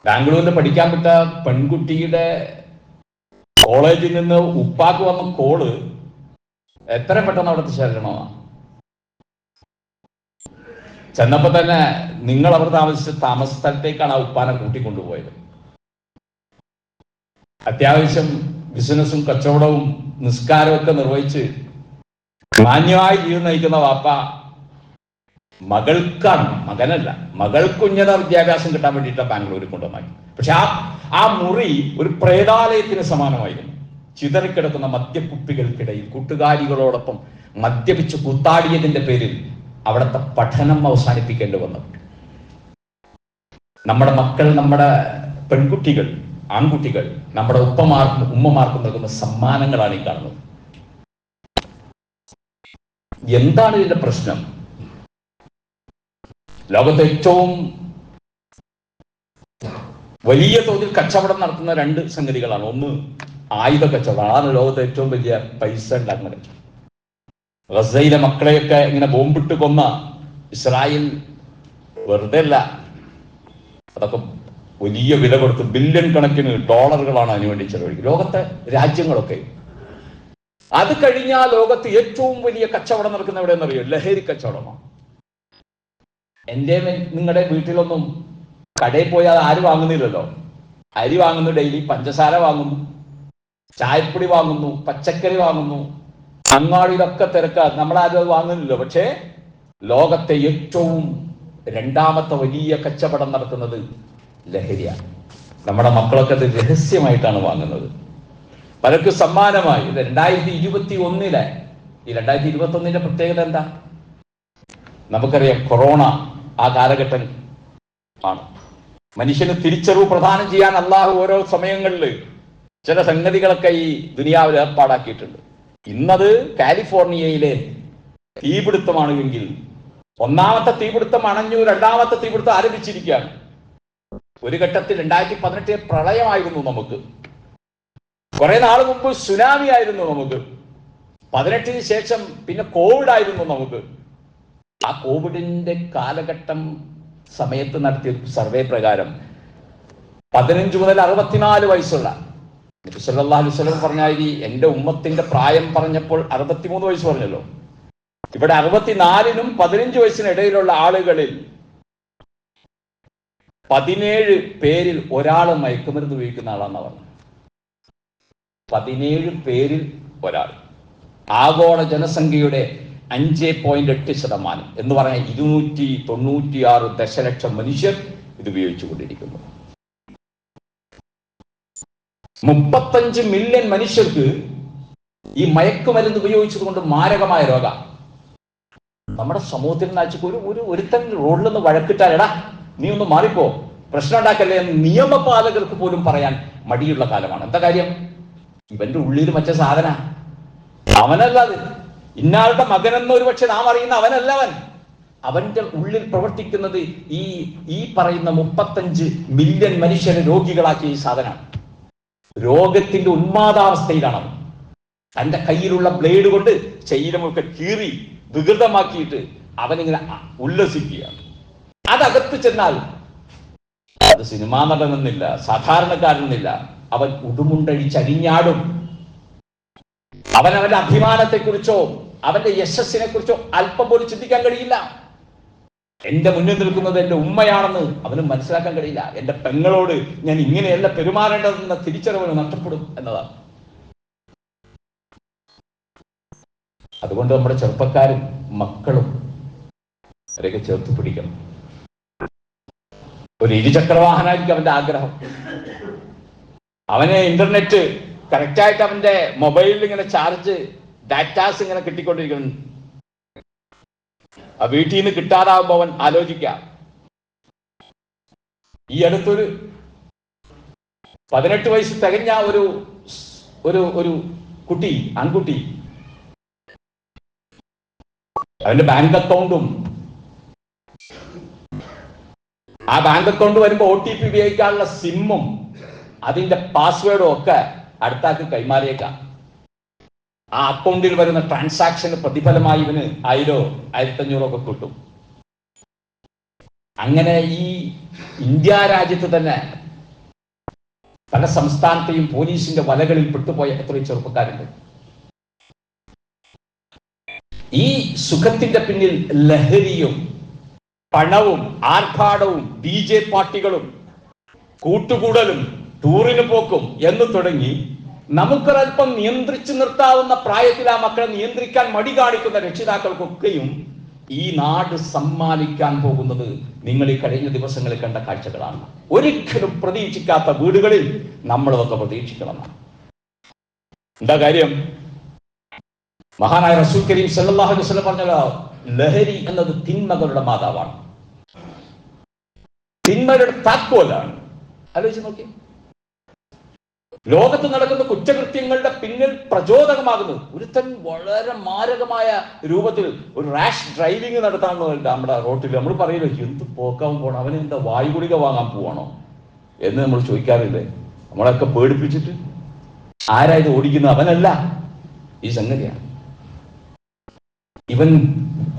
ബാംഗ്ലൂരിൽ പഠിക്കാൻ വിട്ട പെൺകുട്ടിയുടെ കോളേജിൽ നിന്ന് ഉപ്പാക്ക് വന്ന കോള് എത്ര പെട്ടെന്ന് അവിടെ ചെല്ലണമാണ്. ചെന്നപ്പോ തന്നെ നിങ്ങൾ അവർ താമസ സ്ഥലത്തേക്കാണ് ആ ഉപ്പാനെ കൂട്ടിക്കൊണ്ടുപോയത്. അത്യാവശ്യം ബിസിനസ്സും കച്ചവടവും നിസ്കാരവും ഒക്കെ നിർവഹിച്ച് മാന്യമായി ജീവിതം നയിക്കുന്ന വാപ്പ മകൾക്കാണ്, മകനല്ല, മകൾക്ക് ഉന്നത വിദ്യാഭ്യാസം കിട്ടാൻ വേണ്ടിയിട്ട് ബാംഗ്ലൂരിൽ കൊണ്ടുവന്നാക്കി. പക്ഷെ ആ മുറി ഒരു പ്രേതാലയത്തിന് സമാനമായിരുന്നു. ചിതറിക്കിടക്കുന്ന മദ്യക്കുപ്പികൾക്കിടയിൽ കൂട്ടുകാരികളോടൊപ്പം മദ്യപിച്ച് കൂത്താടിയതിന്റെ പേരിൽ അവിടുത്തെ പഠനം അവസാനിപ്പിക്കേണ്ടി വന്നു. നമ്മുടെ മക്കൾ, നമ്മുടെ പെൺകുട്ടികൾ, ആൺകുട്ടികൾ നമ്മുടെ ഉമ്മമാർക്കും നൽകുന്ന സമ്മാനങ്ങളാണ് ഈ കാണുന്നത്. എന്താണ് ഇതിന്റെ പ്രശ്നം? ലോകത്തെ ഏറ്റവും വലിയ തോതിൽ കച്ചവടം നടത്തുന്ന രണ്ട് സംഗതികളാണ്. ഒന്ന് ആയുധ കച്ചവടം, അതാണ് ലോകത്തെ ഏറ്റവും വലിയ പൈസ ഉണ്ടാക്കുന്ന കച്ചവടം. ഗസയിലെ മക്കളെയൊക്കെ ഇങ്ങനെ ബോംബിട്ട് കൊന്ന ഇസ്രായേൽ വെറുതെ അല്ല, അതൊക്കെ വലിയ വില കൊടുത്ത് ബില്യൺ കണക്കിന് ഡോളറുകളാണ് അതിനുവേണ്ടി ചെലവഴിക്കുക ലോകത്തെ രാജ്യങ്ങളൊക്കെ. അത് കഴിഞ്ഞാൽ ലോകത്ത് ഏറ്റവും വലിയ കച്ചവടം നടക്കുന്ന എവിടെ എന്നറിയോ? ലഹരി കച്ചവടമാണ്. എൻ്റെ നിങ്ങളുടെ വീട്ടിലൊന്നും കടയിൽ പോയാൽ ആര് വാങ്ങുന്നില്ലല്ലോ. അരി വാങ്ങുന്നു, ഡെയിലി പഞ്ചസാര വാങ്ങുന്നു, ചായപ്പൊടി വാങ്ങുന്നു, പച്ചക്കറി വാങ്ങുന്നു, അങ്ങാടിയിലൊക്കെ തിരക്കാ, നമ്മളാരും അത് വാങ്ങുന്നില്ലല്ലോ. പക്ഷേ ലോകത്തെ ഏറ്റവും രണ്ടാമത്തെ വലിയ കച്ചവടം നടത്തുന്നത് ലഹരിയാണ്. നമ്മുടെ മക്കളൊക്കെ അത് രഹസ്യമായിട്ടാണ് വാങ്ങുന്നത്. പലർക്കും സമ്മാനമായി. ഇത് 2021 ഈ 2021 പ്രത്യേകത എന്താ? നമുക്കറിയാം, കൊറോണ ആ കാലഘട്ടം ആണ്. മനുഷ്യന് തിരിച്ചറിവ് പ്രദാനം ചെയ്യാൻ അള്ളാഹു ഓരോ സമയങ്ങളിൽ ചില സംഗതികളൊക്കെ ഈ ദുനിയാവിൽ ഏർപ്പാടാക്കിയിട്ടുണ്ട്. ഇന്നത് കാലിഫോർണിയയിലെ തീപിടുത്തമാണെങ്കിൽ ഒന്നാമത്തെ തീപിടുത്തം അണഞ്ഞു, രണ്ടാമത്തെ തീപിടുത്തം ആരംഭിച്ചിരിക്കുകയാണ്. ഒരു ഘട്ടത്തിൽ 2018 പ്രളയമായിരുന്നു നമുക്ക്, കുറെ നാൾ മുമ്പ് സുനാമി ആയിരുന്നു നമുക്ക്, 18 ശേഷം പിന്നെ കോവിഡ് ആയിരുന്നു നമുക്ക്. ആ കോവിഡിന്റെ കാലഘട്ടം സമയത്ത് നടത്തിയ സർവേ പ്രകാരം 15 മുതൽ 64 വയസ്സുള്ള നബി സല്ലല്ലാഹു അലൈഹി വസല്ലം പറഞ്ഞാൽ എന്റെ ഉമ്മത്തിന്റെ പ്രായം പറഞ്ഞപ്പോൾ 63 വയസ്സ് പറഞ്ഞല്ലോ. ഇവിടെ 64നും 15 വയസ്സിനും ഇടയിലുള്ള ആളുകളിൽ 17 പേരിൽ ഒരാൾ മയക്കുമരുന്ന് ഉപയോഗിക്കുന്ന ആളാണെന്ന് പറഞ്ഞു. 17 പേരിൽ ഒരാൾ. ആഗോള ജനസംഖ്യയുടെ 5.8% എന്ന് പറഞ്ഞാൽ 296 ദശലക്ഷം മനുഷ്യർ ഇത് ഉപയോഗിച്ചു കൊണ്ടിരിക്കുന്നു. 35 മില്യൺ മനുഷ്യർക്ക് ഈ മയക്കുമരുന്ന് ഉപയോഗിച്ചത് കൊണ്ട് മാരകമായ രോഗം. നമ്മുടെ സമൂഹത്തിൽ ഒരുത്തൻ റോഡിൽ നിന്ന് വഴക്കിട്ടാൽ എടാ നീ ഒന്ന് മാറിപ്പോ, പ്രശ്നം ഉണ്ടാക്കല്ലേ എന്ന് നിയമപാലകർക്ക് പോലും പറയാൻ മടിയുള്ള കാലമാണ്. എന്താ കാര്യം? ഇവന്റെ ഉള്ളിൽ മറ്റേ സാധന, അവനല്ലാതെ ഇന്നാളുടെ മകനെന്ന് ഒരു പക്ഷെ നാം അറിയുന്ന അവനല്ല. അവന്റെ ഉള്ളിൽ പ്രവർത്തിക്കുന്നത് ഈ പറയുന്ന 35 മില്യൺ മനുഷ്യരെ രോഗികളാക്കിയ ഈ സാധനമാണ്. രോഗത്തിന്റെ ഉന്മാദാവസ്ഥയിലാണ് അവൻ. തന്റെ കയ്യിലുള്ള ബ്ലേഡ് കൊണ്ട് ശരീരമൊക്കെ കീറി വികൃതമാക്കിയിട്ട് അവനിങ്ങനെ ഉല്ലസിക്കുകയാണ്. അതകത്ത് ചെന്നാൽ അത് സിനിമാ നടനെന്നില്ല, സാധാരണക്കാരനെന്നില്ല, അവൻ ഉടുമുണ്ടഴിച്ചരിഞ്ഞാടും. അവനവന്റെ അഭിമാനത്തെക്കുറിച്ചോ അവന്റെ യശസ്സിനെ കുറിച്ചോ അല്പം പോലും ചിന്തിക്കാൻ കഴിയില്ല. എന്റെ മുന്നിൽ നിൽക്കുന്നത് എന്റെ ഉമ്മയാണെന്ന് അവന് മനസ്സിലാക്കാൻ കഴിയില്ല. എന്റെ പെങ്ങളോട് ഞാൻ ഇങ്ങനെയല്ല പെരുമാറേണ്ടതെന്ന തിരിച്ചറിവ് നഷ്ടപ്പെടും എന്നതാണ്. അതുകൊണ്ട് നമ്മുടെ ചെറുപ്പക്കാരും മക്കളും അവരെയൊക്കെ ചേർത്ത് പിടിക്കണം. ഒരു ഇരുചക്രവാഹനമായിരിക്കും അവന്റെ ആഗ്രഹം. അവന് ഇന്റർനെറ്റ് കറക്റ്റായിട്ട് അവന്റെ മൊബൈലിൽ ഇങ്ങനെ ചാർജ് ഡാറ്റാസ് ഇങ്ങനെ കിട്ടിക്കൊണ്ടിരിക്കുന്നു. ആ വീട്ടിൽ നിന്ന് കിട്ടാതാവുമ്പോൾ അവൻ ആലോചിക്കാം. ഈ അടുത്തൊരു 18 വയസ്സ് തികഞ്ഞ ഒരു കുട്ടി, ആൺകുട്ടി, അവന്റെ ബാങ്ക് അക്കൗണ്ടും ആ ബാങ്ക് അക്കൗണ്ട് വരുമ്പോൾ OTP ഉപയോഗിക്കാനുള്ള സിമ്മും അതിന്റെ പാസ്വേഡും ഒക്കെ അടുത്താക്ക് കൈമാറിയേക്കാം. ആ അക്കൗണ്ടിൽ വരുന്ന ട്രാൻസാക്ഷന് പ്രതിഫലമായി ഇവന് 1000 1500 ഒക്കെ കിട്ടും. അങ്ങനെ ഈ ഇന്ത്യ രാജ്യത്ത് തന്നെ പല സംസ്ഥാനത്തെയും പോലീസിന്റെ വലകളിൽ പെട്ടുപോയ എത്രയോ ചെറുപ്പക്കാരുണ്ട്. ഈ സുഖത്തിന്റെ പിന്നിൽ ലഹരിയും പണവും ആർഭാടവും BJ പാർട്ടികളും കൂട്ടുകൂടലും ടൂറിന് പോക്കും എന്ന് തുടങ്ങി നമുക്കൊരൽപ്പം നിയന്ത്രിച്ചു നിർത്താവുന്ന പ്രായത്തിൽ ആ മക്കളെ നിയന്ത്രിക്കാൻ മടി കാണിക്കുന്ന രക്ഷിതാക്കൾക്കൊക്കെയും ഈ നാട് സമ്മാനിക്കാൻ പോകുന്നത് നിങ്ങൾ ഈ കഴിഞ്ഞ ദിവസങ്ങളിൽ കണ്ട കാഴ്ചകളാണ്. ഒരിക്കലും പ്രതീക്ഷിക്കാത്ത വീടുകളിൽ നമ്മളതൊക്കെ പ്രതീക്ഷിക്കണം. എന്താ കാര്യം? മഹാനായ റസൂൽ കരീം സല്ലല്ലാഹു അലൈഹി വസല്ലം പറഞ്ഞല്ലോ, ലഹരി എന്നത് തിന്മകളുടെ മാതാവാണ്, തിന്മയുടെ താക്കോലാണ്. ആലോചിച്ച് നോക്കി, ലോകത്ത് നടക്കുന്ന കുറ്റകൃത്യങ്ങളുടെ പിന്നിൽ പ്രചോദകമാകുന്നത് ഒരുത്തൻ വളരെ മാരകമായ രൂപത്തിൽ ഒരു റാഷ് ഡ്രൈവിംഗ് നടത്താമെന്ന് നമ്മുടെ റോട്ടിൽ നമ്മൾ പറയില്ല, എന്ത് പോക്കാൻ പോകണം, അവന് എന്താ വായുഗുളിക വാങ്ങാൻ പോവാണോ എന്ന് നമ്മൾ ചോദിക്കാറില്ലേ? നമ്മളൊക്കെ പേടിപ്പിച്ചിട്ട് ആരായത് ഓടിക്കുന്നത്? അവനല്ല, ഈ സംഗതിയാണ്. ഇവൻ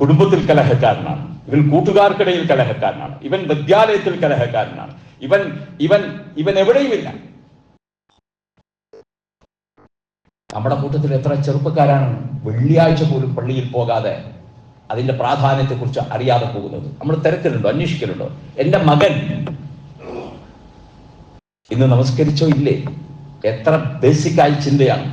കുടുംബത്തിൽ കലഹക്കാരനാണ്, ഇവൻ കൂട്ടുകാർക്കിടയിൽ കലഹക്കാരനാണ്, ഇവൻ വിദ്യാലയത്തിൽ കലഹക്കാരനാണ്, ഇവൻ ഇവൻ ഇവൻ എവിടെയുമില്ല. നമ്മുടെ കൂട്ടത്തിൽ എത്ര ചെറുപ്പക്കാരാണ് വെള്ളിയാഴ്ച പോലും പള്ളിയിൽ പോകാതെ അതിന്റെ പ്രാധാന്യത്തെക്കുറിച്ച് അറിയാതെ പോകുന്നത്? നമ്മൾ തിരക്കിലുണ്ടോ, അന്വേഷിക്കലുണ്ടോ? എൻ്റെ മകൻ ഇന്ന് നമസ്കരിച്ചോ ഇല്ലേ? എത്ര ബേസിക്കായി ചിന്തയാണ്.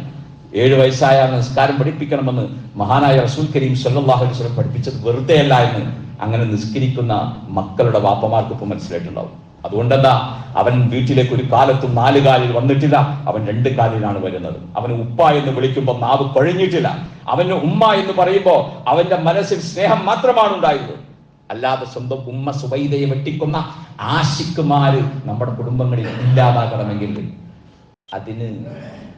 7 വയസ്സായ നിസ്കാരം പഠിപ്പിക്കണമെന്ന് മഹാനായ റസൂൽ കരീം സല്ലല്ലാഹു അലൈഹി വസല്ലം പഠിപ്പിച്ചത് വെറുതെ അല്ല എന്ന് അങ്ങനെ നിസ്കരിക്കുന്ന മക്കളുടെ വാപ്പമാർക്ക് ഇപ്പൊ മനസ്സിലായിട്ടുണ്ടാവും. അതുകൊണ്ടെന്താ, അവൻ വീട്ടിലേക്ക് ഒരു കാലത്തും 4 കാലിൽ വന്നിട്ടില്ല, അവൻ 2 കാലിലാണ് വരുന്നത്. അവന് ഉപ്പ എന്ന് വിളിക്കുമ്പോൾ നാവ് കൊഴിഞ്ഞിട്ടില്ല, അവന് ഉമ്മ എന്ന് പറയുമ്പോൾ അവന്റെ മനസ്സിൽ സ്നേഹം മാത്രമാണ് ഉണ്ടായത്. അല്ലാതെ സ്വന്തം ഉമ്മ സുബൈദയെ വെട്ടിക്കൊന്ന ആശിക്കുമാര് നമ്മുടെ കുടുംബങ്ങളിൽ ഇല്ലാതാകണമെങ്കിൽ അതിന്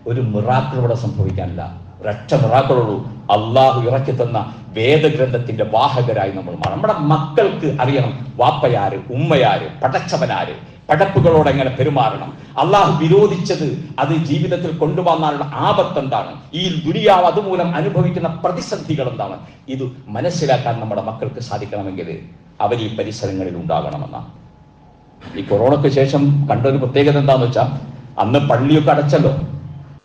ഒരു മിറാക്കിൾ ഇവിടെ സംഭവിക്കാനില്ല. ഒരൊറ്റ മിറാക്കിളുള്ളൂ, അള്ളാഹു ഇറക്കി തന്ന വേദഗ്രന്ഥത്തിന്റെ വാഹകരായി നമ്മൾ മാറും. നമ്മുടെ മക്കൾക്ക് അറിയണം വാപ്പയാര്, ഉമ്മയാര്, പടച്ചവനാര്, പടപ്പുകളോട് എങ്ങനെ പെരുമാറണം, അള്ളാഹു വിരോധിച്ചത് അത് ജീവിതത്തിൽ കൊണ്ടുവന്നാലുള്ള ആപത്ത് എന്താണ്, ഈ ദുനിയാവ് അതുമൂലം അനുഭവിക്കുന്ന പ്രതിസന്ധികൾ എന്താണ്, ഇത് മനസ്സിലാക്കാൻ നമ്മുടെ മക്കൾക്ക് സാധിക്കണമെങ്കിൽ അവർ ഈ പരിസരങ്ങളിൽ ഉണ്ടാകണമെന്നാണ്. ഈ കൊറോണയ്ക്ക് ശേഷം കണ്ടൊരു പ്രത്യേകത എന്താന്ന് വെച്ചാൽ, അന്ന് പള്ളിയൊക്കെ അടച്ചല്ലോ,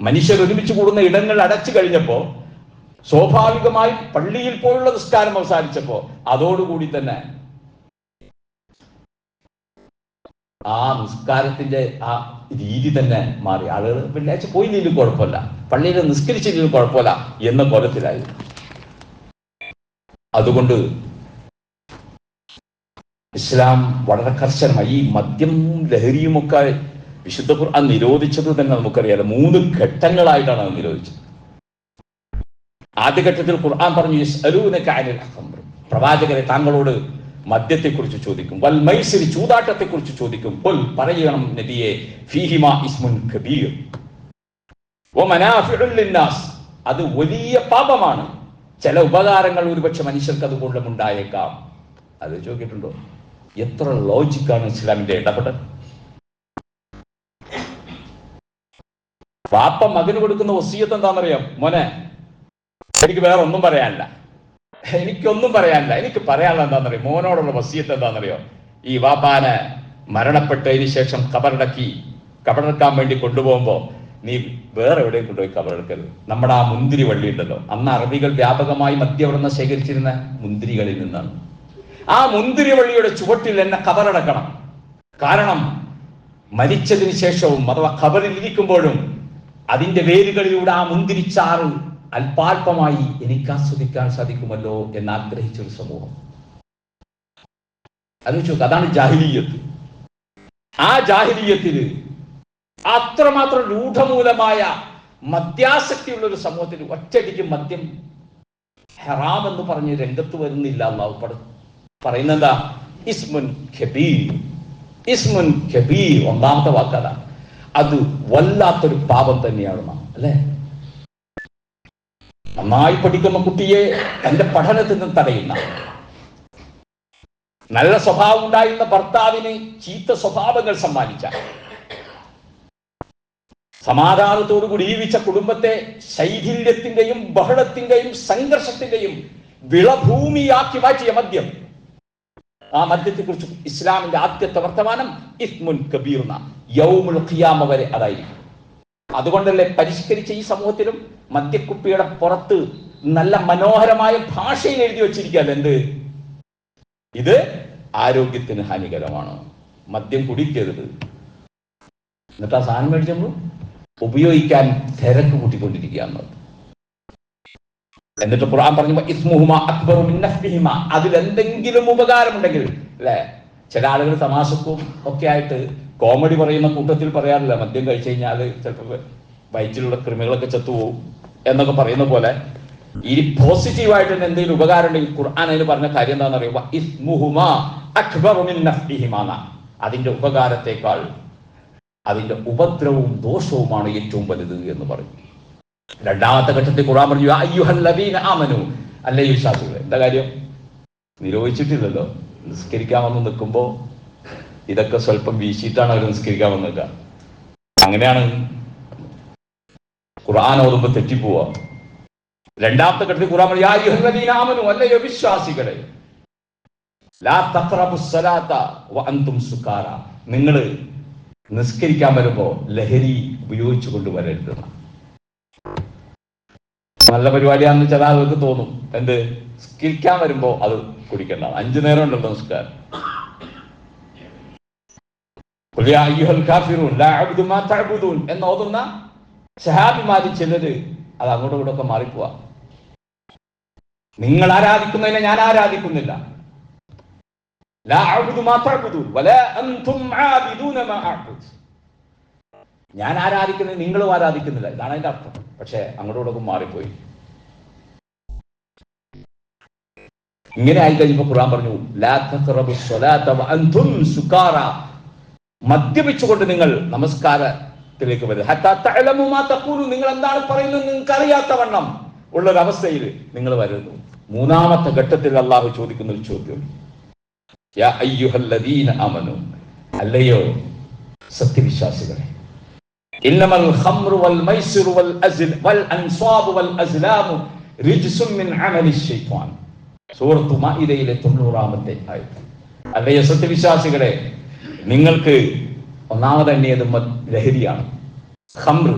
മനുഷ്യർ ഒരുമിച്ച് കൂടുന്ന ഇടങ്ങൾ അടച്ചു കഴിഞ്ഞപ്പോ സ്വാഭാവികമായി പള്ളിയിൽ പോലുള്ള നിസ്കാരം അവസാനിച്ചപ്പോ അതോടുകൂടി തന്നെ ആ നിസ്കാരത്തിന്റെ ആ രീതി തന്നെ മാറി. ആളുകൾ വെള്ളിയാഴ്ച പോയില്ലെങ്കിലും കുഴപ്പമില്ല, പള്ളിയിൽ നിസ്കരിച്ചില്ലെങ്കിലും കുഴപ്പമില്ല എന്ന കോലത്തിലായി. അതുകൊണ്ട് ഇസ്ലാം വളരെ കർശനമായി ഈ മദ്യം ലഹരിയുമൊക്കെ വിശുദ്ധ ഖുർആൻ നിരോധിച്ചത് തന്നെ നമുക്കറിയാലോ. 3 ഘട്ടങ്ങളായിട്ടാണ് അത് നിരോധിച്ചത്. ആദ്യഘട്ടത്തിൽ ഖുർആൻ പറഞ്ഞു, യസ്അലൂനക അനിൽ ഖംർ, പ്രവാചകരെ താങ്കളോട് മദ്യത്തെക്കുറിച്ച് ചോദിക്കും, വൽ മൈസിർ, ചൂതാട്ടത്തെക്കുറിച്ച് ചോദിക്കും, ഖുൽ, പറയണം നബിയെ, ഫീഹിമാ ഇസ്മുൻ കബീർ വമനാഫിഉ ലിന്നാസ്, അത് വലിയ പാപമാണ്, ചില ഉപകാരങ്ങൾ ഒരുപക്ഷെ മനുഷ്യർക്ക് അതുകൊണ്ട് ഉണ്ടായേക്കാം. അത് ചോദിച്ചിട്ടുണ്ടോ? എത്ര ലോജിക്കാണ് ഇസ്ലാമിന്റെ ഇടപെടൽ. പാപ്പ മകന് കൊടുക്കുന്ന വസിയത്ത് എന്താണെന്നറിയാം? മോനെ, എനിക്ക് വേറെ ഒന്നും പറയാനില്ല, എനിക്കൊന്നും പറയാനില്ല, എനിക്ക് പറയാനുള്ള എന്താണെന്നറിയോ? മോനോടുള്ള വസിയത്ത് എന്താണെന്നറിയോ? ഈ വാപ്പാനെ മരണപ്പെട്ടതിന് ശേഷം കബറടക്കാൻ വേണ്ടി കൊണ്ടുപോകുമ്പോ നീ വേറെ എവിടെയും കൊണ്ടുപോയി കബറെടുക്കരുത്. നമ്മുടെ ആ മുന്തിരി വള്ളി ഉണ്ടല്ലോ, അന്ന് അറബികൾ വ്യാപകമായി മദ്യവെള്ളം ശേഖരിച്ചിരുന്ന മുന്തിരികളിൽ നിന്നാണ്. ആ മുന്തിരി വള്ളിയുടെ ചുവട്ടിൽ എന്നെ കബറടക്കണം. കാരണം മരിച്ചതിന് ശേഷവും അഥവാ ഖബറിൽ ഇരിക്കുമ്പോഴും അതിന്റെ വേരുകളിലൂടെ ആ മുന്തിരിച്ചാറ് അല്പാൽപമായി എനിക്ക് ആസ്വദിക്കാൻ സാധിക്കുമല്ലോ എന്ന് ആഗ്രഹിച്ചൊരു സമൂഹം. ആലോചിച്ചു, അതാണ് ജാഹിലിയ്യത്ത്. ആ ജാഹിലിയ്യത്തിൽ അത്രമാത്രം രൂഢമൂലമായ മദ്യാസക്തിയുള്ള ഒരു സമൂഹത്തിൽ ഒറ്റയടിക്ക് മദ്യം ഹറാം എന്ന് പറഞ്ഞ് രംഗത്ത് വരുന്നില്ല. അല്ലാഹു പറയുന്നെന്താ? ഇസ്മുൻ കബീർ, ഇസ്മുൻ കബീർ. ഒന്നാമത്തെ വാക്കത, അത് വല്ലാത്തൊരു പാപം തന്നെയാണ് അല്ലെ? നന്നായി പഠിക്കുന്ന കുട്ടിയെ തന്റെ പഠനത്തിൽ നിന്ന് തടയുന്ന, നല്ല സ്വഭാവം ഉണ്ടായിരുന്ന ഭർത്താവിന് ചീത്ത സ്വഭാവങ്ങൾ സമ്മാനിച്ച, സമാധാനത്തോടുകൂടി ജീവിച്ച കുടുംബത്തെ ശൈഥില്യത്തിന്റെയും ബഹളത്തിന്റെയും സംഘർഷത്തിന്റെയും വിളഭൂമിയാക്കി മാറ്റിയ മദ്യം, ആ മദ്യത്തെക്കുറിച്ച് ഇസ്ലാമിന്റെ ആദ്യത്തെ വർത്തമാനം ഇസ്മുൻ കബീർന, യൗമുൽ ഖിയാമ വരെ അതായിരിക്കും. അതുകൊണ്ടല്ലേ പരിഷ്കരിച്ച ഈ സമൂഹത്തിലും മദ്യക്കുപ്പിയുടെ പുറത്ത് നല്ല മനോഹരമായ ഭാഷയിൽ എഴുതി വച്ചിരിക്കുകയല്ല, എന്ത്, ഇത് ആരോഗ്യത്തിന് ഹാനികരമാണ്, മദ്യം കുടിക്കരുത്. എന്നിട്ട് ആ സാധനം മേടിച്ചപ്പോൾ ഉപയോഗിക്കാൻ തിരക്ക് കൂട്ടിക്കൊണ്ടിരിക്കുകയാണ്. എന്നിട്ട് ഖുർആൻ പറഞ്ഞു ഇസ്മുഹുമ അക്ബറു മിൻ നഫ്ഇഹിമ, അതിലെന്തെങ്കിലും ഉപകാരമുണ്ടെങ്കിൽ. അല്ലെ, ചില ആളുകൾ തമാശക്കും ഒക്കെ ആയിട്ട് കോമഡി പറയുന്ന കൂട്ടത്തിൽ പറയാറില്ല, മദ്യം കഴിച്ചു കഴിഞ്ഞാൽ ചിലപ്പോൾ വയറ്റിലുള്ള കൃമികളൊക്കെ ചത്തുപോകും എന്നൊക്കെ പറയുന്ന പോലെ ഈ പോസിറ്റീവായിട്ട് എന്തെങ്കിലും ഉപകാരം ഉണ്ടെങ്കിൽ ഖുർആൻ അതിന് പറഞ്ഞ കാര്യം എന്താണെന്ന് അറിയുക, ഇസ്മുഹുമ അക്ബറു മിൻ നഫ്ഇഹിമ, അതിന്റെ ഉപകാരത്തെക്കാൾ അതിന്റെ ഉപദ്രവവും ദോഷവുമാണ് ഏറ്റവും വലുത് എന്ന് പറയും. രണ്ടാമത്തെ ഘട്ടത്തിൽ ഖുർആൻ പറഞ്ഞു അയ്യുഹല്ലദീന ആമനു, അല്ലേ വിശ്വാസികളെ. എന്താ കാര്യം? നിരോധിച്ചിട്ടില്ലല്ലോ. നിസ്കരിക്കാൻ വന്ന് നിൽക്കുമ്പോ ഇതൊക്കെ സ്വല്പം വീശിയിട്ടാണ് അവർ നിസ്കരിക്കാൻ വന്ന് നിൽക്കുക. അങ്ങനെയാണ് ഖുർആൻ ഓതുമ്പോ തെറ്റിപ്പോവാ. രണ്ടാമത്തെ ഘട്ടത്തിൽ ഖുർആൻ പറഞ്ഞു അയ്യുഹല്ലദീന ആമനു, അല്ലയോ വിശ്വാസികളെ, ലാ തഖറബുസ് സലാത്ത വഅൻതും സുകാര, നിങ്ങൾ നിസ്കരിക്കാൻ വരുമ്പോ ലഹരി ഉപയോഗിച്ചു കൊണ്ടുവരരുത്. നല്ല പരിപാടിയാണെന്ന് ചില ആളുകൾക്ക് തോന്നും, എന്ത്, നിസ്കരിക്കാൻ വരുമ്പോ അത് കുടിക്കണ്ട. 5 നേരം ഉണ്ടല്ലോ നിസ്കാരം. എന്നോതുന്ന സഹാബിമാര് ചിലര് അത് അങ്ങോട്ടും ഇങ്ങോട്ടൊക്കെ മാറിപ്പോവാ. നിങ്ങൾ ആരാധിക്കുന്നതിനെ ഞാൻ ആരാധിക്കുന്നില്ല. ഞാൻ ആരാധിക്കുന്നത് നിങ്ങളും ആരാധിക്കുന്നില്ല, ഇതാണ് അതിന്റെ അർത്ഥം. പക്ഷെ അങ്ങോട്ടും ഇങ്ങോട്ടും മാറിപ്പോയി. ഇങ്ങനെ ആയി കഴിഞ്ഞപ്പോ ഖുർആൻ പറഞ്ഞു ലാ തഖറബുസ് സ്വലാത്ത വഅൻതും സുകാറ, മദ്യപിച്ചുകൊണ്ട് നിങ്ങൾ നമസ്കാരത്തിലേക്ക് വരും. ഹത്താ തഅലമു മാ തഖൂലു, നിങ്ങൾ എന്താണ് പറയുന്നത് നിങ്ങൾക്ക് അറിയാത്ത വണ്ണം ഉള്ളൊരവസ്ഥയിൽ നിങ്ങൾ വരുന്നു. മൂന്നാമത്തെ ഘട്ടത്തിൽ അള്ളാഹു ചോദിക്കുന്ന ഒരു ചോദ്യം, യാ അയ്യുഹല്ലദീന ആമനു, അല്ലയോ സത്യവിശ്വാസികളെ, ഇന്നമൽ ഖംറു വൽ മൈസിറു വൽ അൻസാബു വൽ അസ്ലാമു റിജ്സും മിൻ അമലി ശൈത്വാൻ. സൂറത്ത് മാഇദയിലെ 90-ാമത്തെ ആയത്ത്. അല്ലയോ സത്യവിശ്വാസികളെ, നിങ്ങൾക്ക് ഒന്നാമത് എണ്ണിയത് ലഹരിയാണ്. ഖംർ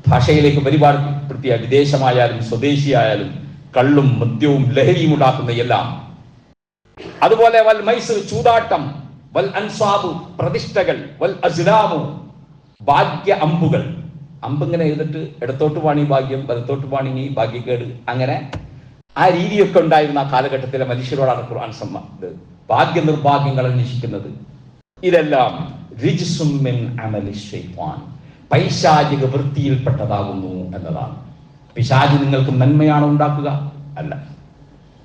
ഭാഷയിലേക്ക് പരിപാടിപ്പെടുത്തിയ വിദേശമായാലും സ്വദേശിയായാലും കള്ളും മദ്യവും ലഹരിയും ഉണ്ടാക്കുന്ന എല്ലാം. അതുപോലെ വൽ മൈസിർ ചൂതാട്ടം, വൽ അൻസാബു പ്രതിഷ്ഠകൾ, വൽ അസ്ലാമു ഭാഗ്യ അമ്പുകൾ. അമ്പിങ്ങനെ എഴുതിട്ട് ഇടത്തോട്ട് പാണി ഭാഗ്യം, വലത്തോട്ട് പാണി ഭാഗ്യക്കേട്, അങ്ങനെ ആ രീതിയൊക്കെ ഉണ്ടായിരുന്ന ആ കാലഘട്ടത്തിലെ മനുഷ്യരോടാണ് ഖുർആൻ ഭാഗ്യ നിർഭാഗ്യങ്ങൾ അന്വേഷിക്കുന്നത്. ഇതെല്ലാം റിജ്സും മിൻ അമലി ശൈത്വാൻ, പൈശാചിക വൃത്തിയിൽപ്പെട്ടതാകുന്നു എന്നതാണ്. പിശാച് നിങ്ങൾക്ക് നന്മയാണോ ഉണ്ടാക്കുക? അല്ല.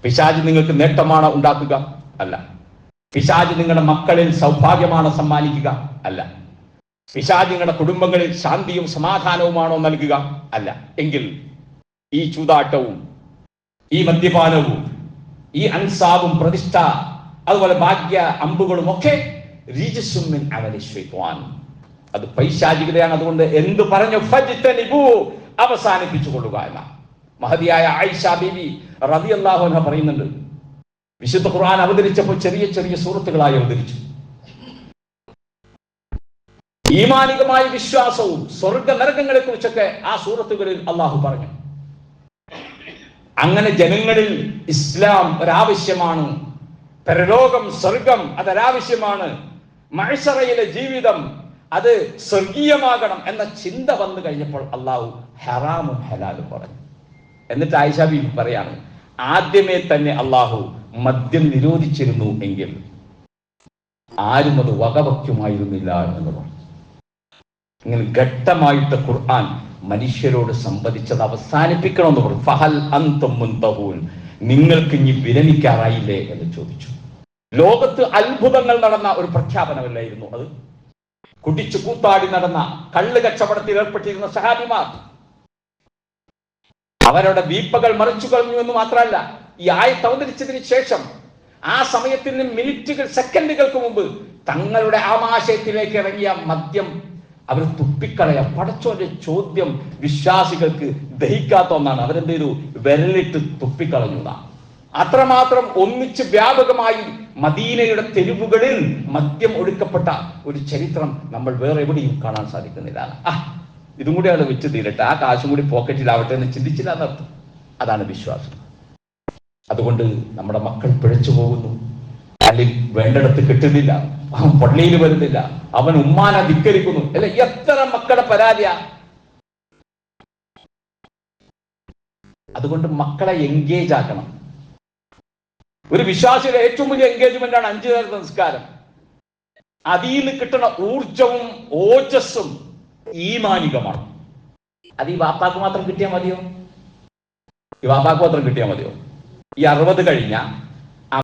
പിശാച് നിങ്ങൾക്ക് നേട്ടമാണോ ഉണ്ടാക്കുക? അല്ല. പിശാച് നിങ്ങളുടെ മക്കളിൽ സൗഭാഗ്യമാണോ സമ്മാനിക്കുക? അല്ല. പിശാച് നിങ്ങളുടെ കുടുംബങ്ങളിൽ ശാന്തിയും സമാധാനവുമാണോ നൽകുക? അല്ല. എങ്കിൽ ഈ ചൂതാട്ടവും ഈ മദ്യപാനവും ഈ അൻസാബും പ്രതിഷ്ഠ അതുപോലെ ഭാഗ്യ അമ്പുകളും ഒക്കെ റിജ്സും മിൻ അമലി ശൈത്വാൻ, അത് പൈശാചികതയാണ്. അതുകൊണ്ട് എന്ത് പറഞ്ഞു? ഫജ്തനിബൂ, അവസാനിപ്പിച്ചു കൊള്ളുക എന്ന. മഹതിയായ ആയിഷ ബീബി റളിയല്ലാഹു അൻഹ പറയുന്നുണ്ട്, വിശുദ്ധ ഖുർആൻ അവതരിച്ചപ്പോൾ ചെറിയ ചെറിയ സൂറത്തുകളായി അവതരിച്ചു. ഈമാനികമായ വിശ്വാസവും സ്വർഗ നരകങ്ങളെ കുറിച്ചൊക്കെ ആ സൂറത്തുകളിൽ അള്ളാഹു പറഞ്ഞു. അങ്ങനെ ജനങ്ങളിൽ ഇസ്ലാം ഒരാവശ്യമാണ്, പരലോകം സ്വർഗം അതൊരാവശ്യമാണ്, മഅ്ശറയിലെ ജീവിതം അത് സ്വർഗീയമാകണം എന്ന ചിന്ത വന്നു കഴിഞ്ഞപ്പോൾ അള്ളാഹു ഹറാമും ഹലാലും പറഞ്ഞു. എന്നിട്ട് ആയിഷ ബീബി പറയാണ്, ആദ്യമേ തന്നെ അള്ളാഹു മദ്യം നിരോധിച്ചിരുന്നു എങ്കിൽ ആരും അത് വകവയ്ക്കുമായിരുന്നില്ല എന്ന് പറഞ്ഞു. ഇങ്ങനെ ഘട്ടമായിട്ട് ഖുർആൻ മനുഷ്യരോട് സംവദിച്ചത് അവസാനിപ്പിക്കണമെന്ന് പറഞ്ഞു. ഫഹൽ അൻതും മുൻതഹൂൻ, നിങ്ങൾക്ക് ഇനി വിരമിക്കാറായില്ലേ എന്ന് ചോദിച്ചു. ലോകത്ത് അത്ഭുതങ്ങൾ നടന്ന ഒരു പ്രഖ്യാപനമല്ലായിരുന്നു അത്. കുടിച്ചു കൂത്താടി നടന്ന, കള്ള് കച്ചവടത്തിൽ ഏർപ്പെട്ടിരുന്ന സഹാബിമാർ അവരുടെ വീപ്പകൾ മറിച്ചു കളഞ്ഞു എന്ന് മാത്രമല്ല, ഈ ആയത്ത് അവതരിച്ചതിന് ശേഷം ആ സമയത്തിന് മിനിറ്റുകൾ സെക്കൻഡുകൾക്ക് മുമ്പ് തങ്ങളുടെ ആമാശയത്തിലേക്ക് ഇറങ്ങിയ മദ്യം അവർ തുപ്പിക്കളയ. പടച്ചോന്റെ ചോദ്യം വിശ്വാസികൾക്ക് ദഹിക്കാത്ത ഒന്നാണ്. അവരെന്ത് ചെയ്തു? വിരലിട്ട് തുപ്പിക്കളഞ്ഞു. അത്രമാത്രം ഒന്നിച്ച് വ്യാപകമായി മദീനയുടെ തെരുവുകളിൽ മദ്യം ഒഴുക്കപ്പെട്ട ഒരു ചരിത്രം നമ്മൾ വേറെ എവിടെയും കാണാൻ സാധിക്കുന്നില്ല. ഇതും കൂടി അവിടെ വെച്ച് തീരട്ടെ, ആ കാശും കൂടി പോക്കറ്റിലാവട്ടെ എന്ന് ചിന്തിച്ചില്ല എന്നർത്ഥം. അതാണ് വിശ്വാസം. അതുകൊണ്ട് നമ്മുടെ മക്കൾ പിഴച്ചു പോകുന്നു. അല്ലെങ്കിൽ വേണ്ടിടത്ത് കിട്ടുന്നില്ല, അവൻ പള്ളിയിൽ വരുന്നില്ല, അവൻ ഉമ്മാനെ ധിക്കരിക്കുന്നു. അല്ലെ, എത്ര മക്കളുടെ പരാതിയാ. അതുകൊണ്ട് മക്കളെ എൻഗേജ് ആക്കണം. ഒരു വിശ്വാസിയുടെ ഏറ്റവും വലിയ എൻഗേജ്മെന്റ് ആണ് 5 നേരത്തെ നിസ്കാരം. അതിൽ നിന്ന് കിട്ടുന്ന ഊർജവും ഓജസ്സും ഈമാനികമാണ്. അത് ഈ വാപ്പാക്ക് മാത്രം കിട്ടിയാൽ മതിയോ? ഈ 60 കഴിഞ്ഞ